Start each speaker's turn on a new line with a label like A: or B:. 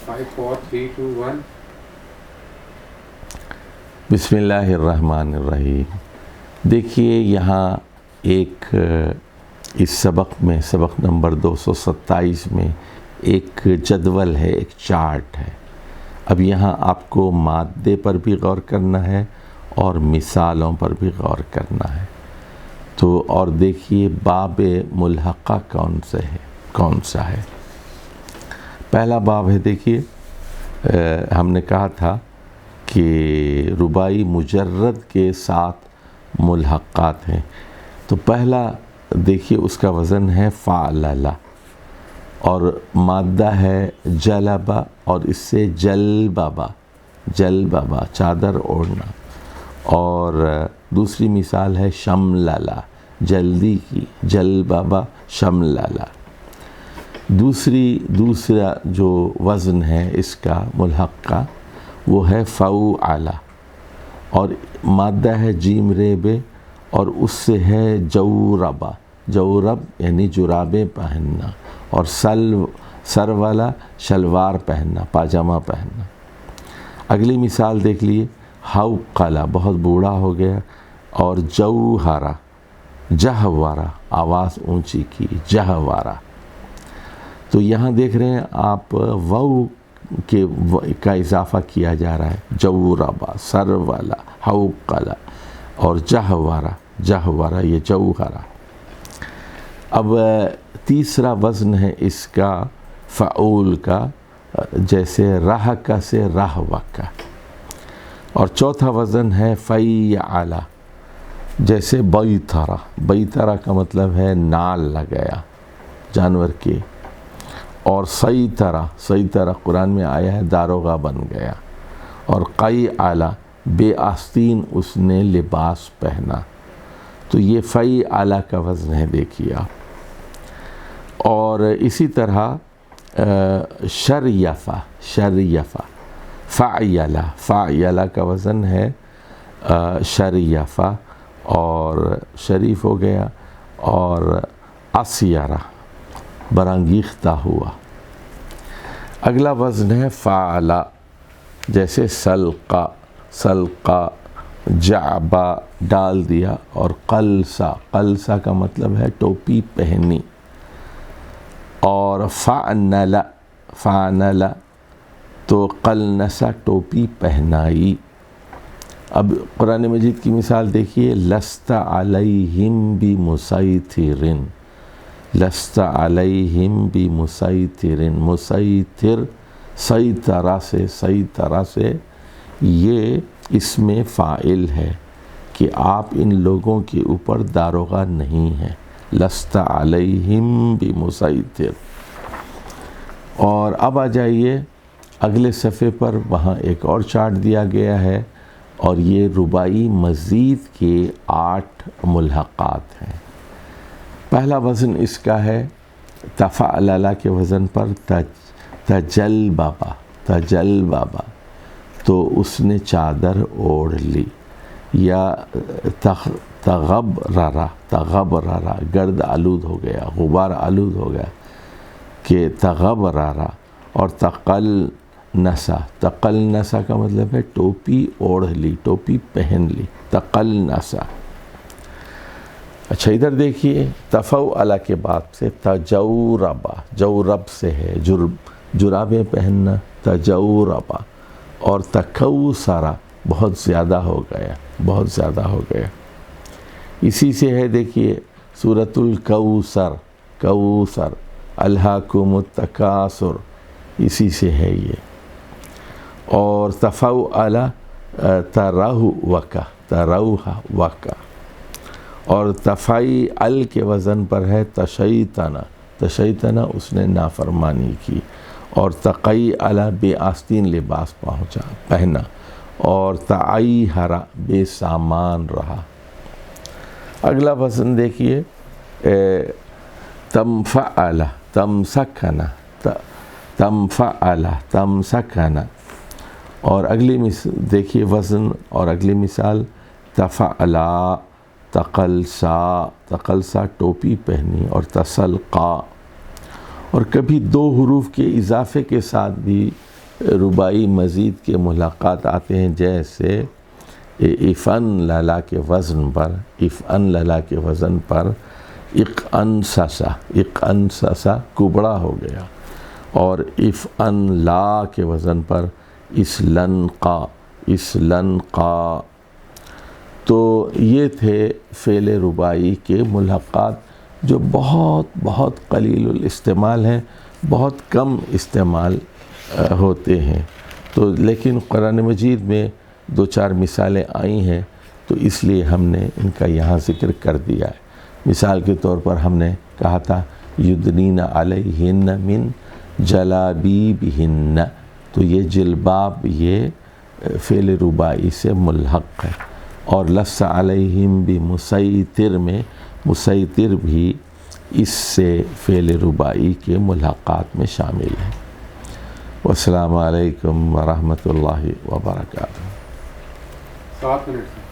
A: 5 4 3 2 1
B: بسم اللہ الرحمن الرحیم۔ دیکھیے یہاں ایک اس سبق میں، سبق نمبر 227 میں ایک جدول ہے، ایک چارٹ ہے۔ اب یہاں آپ کو مادے پر بھی غور کرنا ہے اور مثالوں پر بھی غور کرنا ہے۔ تو اور دیکھیے باب ملحقہ کون سا ہے۔ پہلا باب ہے، دیکھیے ہم نے کہا تھا کہ رباعی مجرد کے 7 ملحقات ہیں۔ تو پہلا دیکھیے اس کا وزن ہے فعللا، اور مادہ ہے جلبہ، اور اس سے جلببا چادر اوڑھنا، اور دوسری مثال ہے شمللا، جلدی کی، جلببا شمللا۔ دوسرا جو وزن ہے اس کا ملحق کا وہ ہے فعولا، اور مادہ ہے جیم ریبے، اور اس سے ہے جوربا، جورب یعنی جرابیں پہننا، اور سرولا شلوار پہننا، پاجامہ پہننا۔ اگلی مثال دیکھ لیے حوقلا، بہت بوڑھا ہو گیا، اور جوہرا، جہورا آواز اونچی کی، جہورا۔ تو یہاں دیکھ رہے ہیں آپ وو کا اضافہ کیا جا رہا ہے، جوربا، سرولا، حوقلا اور جہورا، یہ جوہرا۔ اب تیسرا وزن ہے اس کا فعول کا، جیسے رہکا سے رہوکا، اور چوتھا وزن ہے فیعلا، جیسے بیترا کا مطلب ہے نال لگایا جانور کے، اور سیطرہ قرآن میں آیا ہے داروغہ بن گیا، اور قیعلا بے آستین اس نے لباس پہنا۔ تو یہ فیعلا کا وزن ہے، دیکھیے آپ۔ اور اسی طرح شریفہ، فعیلا کا وزن ہے شریفہ، اور شریف ہو گیا، اور اسیرہ برانگیختہ ہوا۔ اگلا وزن ہے فعلا، جیسے سلقہ جعبہ ڈال دیا، اور قلسہ کا مطلب ہے ٹوپی پہنی، اور فعنلا تو قلنسا ٹوپی پہنائی۔ اب قرآن مجید کی مثال دیکھیے، لست علیہم بمسیطر، لست علیہم بمسیطر، مسیطر سیطرہ سے یہ اسم فاعل ہے کہ آپ ان لوگوں کے اوپر داروغہ نہیں ہیں، لست علیہم بمسیطر۔ اور اب آ جائیے اگلے صفحے پر، وہاں ایک اور چارٹ دیا گیا ہے، اور یہ رباعی مزید کے 8 ملحقات ہیں۔ پہلا وزن اس کا ہے تفعللا کے وزن پر تجلببا، تو اس نے چادر اوڑھ لی، یا تغبررا گرد آلود ہو گیا، غبار آلود ہو گیا کہ تغبررا، اور تقلنسا کا مطلب ہے ٹوپی اوڑھ لی، ٹوپی پہن لی، تقلنسا۔ اچھا ادھر دیکھیے، تفعلا کے بعد سے تجوربا، جورب سے ہے جرابیں پہننا، تجوربا، اور تکوثرا بہت زیادہ ہو گیا۔ اسی سے ہے، دیکھیے سورۃ الکوثر، الہاکم التکاثر، اسی سے ہے یہ۔ اور تفعلا تروحا، اور تفعیل کے وزن پر ہے تشیطنا، اس نے نافرمانی کی، اور تقیعلا بے آستین لباس پہنا، اور تعیہرا بے سامان رہا۔ اگلا وزن دیکھیے تمفعلا، تمسکنا، اور اگلی دیکھیے وزن اور اگلی مثال تفعلا، تقلسا ٹوپی پہنی، اور تسلقا، اور کبھی دو حروف کے اضافے کے ساتھ بھی رباعی مزید کے ملحقات آتے ہیں، جیسے افن للا کے وزن پر، افن للا کے وزن پر اق ان سسا کبڑا ہو گیا، اور افن لا کے وزن پر اسلن قا. تو یہ تھے فعل رباعی کے ملحقات جو بہت بہت قلیل الاستعمال ہیں، بہت کم استعمال ہوتے ہیں. تو لیکن قرآن مجید میں دو چار مثالیں آئی ہیں، تو اس لیے ہم نے ان کا یہاں ذکر کر دیا ہے. مثال کے طور پر ہم نے کہا تھا یدنین علیہن من جلابیبہن، تو یہ جلباب یہ فعل رباعی سے ملحق ہے. اور لس علیہم بمسیطر میں مسیطر بھی اس سے فعل رباعی کے ملحقات میں شامل ہے. والسلام علیکم ورحمۃ اللہ وبرکاتہ.
A: 7 منٹ.